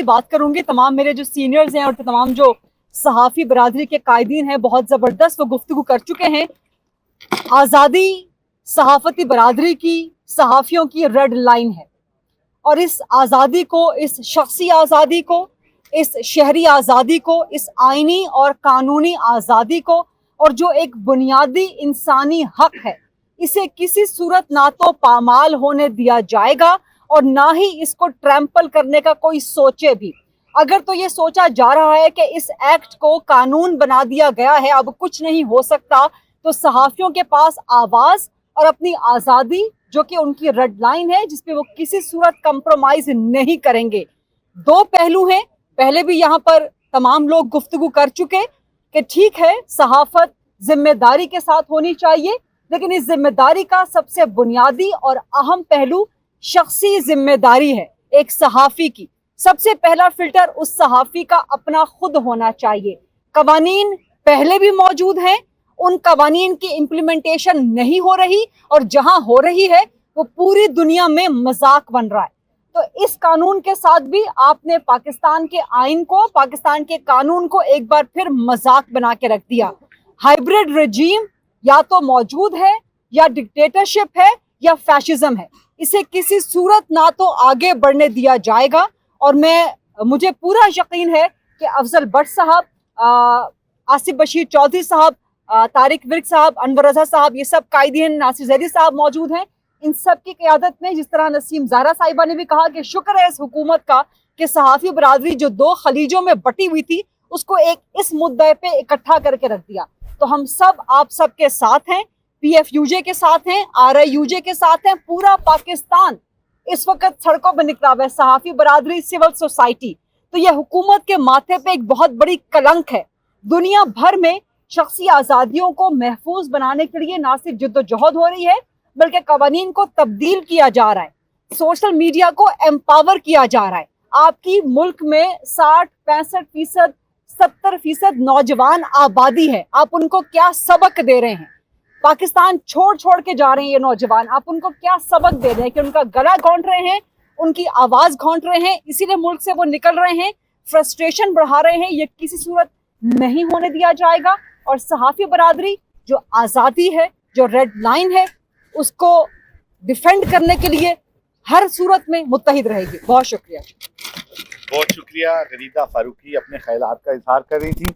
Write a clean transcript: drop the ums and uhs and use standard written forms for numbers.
सी बात करूंगी। तमाम मेरे जो सीनियर्स हैं और तमाम जो सहाफ़ी बरादरी के कायदीन हैं, बहुत ज़बरदस्त वो गुफ्तगू कर चुके हैं। आज़ादी सहाफ़ती बरादरी की, सहाफ़ियों की रेड लाइन है, और इस आज़ादी को, इस शख्सी आज़ादी को, इस शहरी आज़ादी को, इस आइनी और कानूनी आज़ादी को, और जो एक बुनियादी इंसानी हक है, इसे किसी सूरत ना तो पामाल होने दिया जाएगा और ना ही इसको ट्रैम्पल करने का कोई सोचे भी। अगर तो ये सोचा जा रहा है कि इस एक्ट को कानून बना दिया गया है, अब कुछ नहीं हो सकता, तो सहाफ़ियों के पास आवाज़ और अपनी आज़ादी, जो कि उनकी रेड लाइन है, जिसपे वो किसी सूरत कंप्रोमाइज नहीं करेंगे। दो पहलू हैं। पहले भी यहाँ पर तमाम लोग गुफ्तगू कर चुके कि ठीक है, सहाफ़त जिम्मेदारी के साथ होनी चाहिए, लेकिन इस जिम्मेदारी का सबसे बुनियादी और अहम पहलू शख्सी जिम्मेदारी है। एक सहाफ़ी की सबसे पहला फिल्टर उस सहाफ़ी का अपना खुद होना चाहिए। कवानीन पहले भी मौजूद हैं, उन कवानीन की इम्प्लीमेंटेशन नहीं हो रही, और जहां हो रही है वो पूरी दुनिया में मजाक बन रहा है। तो इस कानून के साथ भी आपने पाकिस्तान के आइन को, पाकिस्तान के कानून को एक बार फिर मजाक बना के रख दिया। हाइब्रिड रजीम या तो मौजूद है, या डिक्टेटरशिप है, या फैशिज्म है। इसे किसी सूरत ना तो आगे बढ़ने दिया जाएगा। और मुझे पूरा यकीन है कि अफजल भट्ट साहब, आसिफ बशीर चौधरी साहब, तारिक विर्क साहब, अनवर रजा साहब, ये सब कायदीन, नासिर जैदी साहब मौजूद हैं। इन सब की क़यादत में, जिस तरह नसीम ज़ारा साहिबा ने भी कहा कि शुक्र है इस हुकूमत का कि सहाफ़ी बरादरी जो दो खलीजों में बटी हुई थी, उसको एक इस मुद्दे पे इकट्ठा करके रख दिया। तो हम सब आप सब के साथ हैं, PFUJ के साथ हैं, RIUJ के साथ हैं। पूरा पाकिस्तान इस वक्त सड़कों पर निकला हुआ है, सहाफ़ी बरादरी, सिविल सोसाइटी। तो यह हुकूमत के माथे पे एक बहुत बड़ी कलंक है। दुनिया भर में शख्सी आज़ादियों को महफूज बनाने के लिए ना सिर्फ जद्दोजहद हो रही है, बल्कि कवानीन को तब्दील किया जा रहा है, सोशल मीडिया को एम्पावर किया जा रहा है। आपकी मुल्क में 60-65%, 70% नौजवान आबादी है, आप उनको क्या सबक दे रहे हैं? पाकिस्तान छोड़ के जा रहे हैं ये नौजवान, आप उनको क्या सबक दे रहे हैं? कि उनका गला घोंट रहे हैं, उनकी आवाज़ घोंट रहे हैं, इसीलिए मुल्क से वो निकल रहे हैं, फ्रस्ट्रेशन बढ़ा रहे हैं। ये किसी सूरत नहीं होने दिया जाएगा। और सहाफ़ी बरादरी जो आज़ादी है, जो रेड लाइन है, उसको डिफेंड करने के लिए हर सूरत में मुत्तहिद रहेगी। बहुत शुक्रिया। बहुत शुक्रिया। गरीदा फारूकी अपने ख्यालात का इजहार कर रही थी।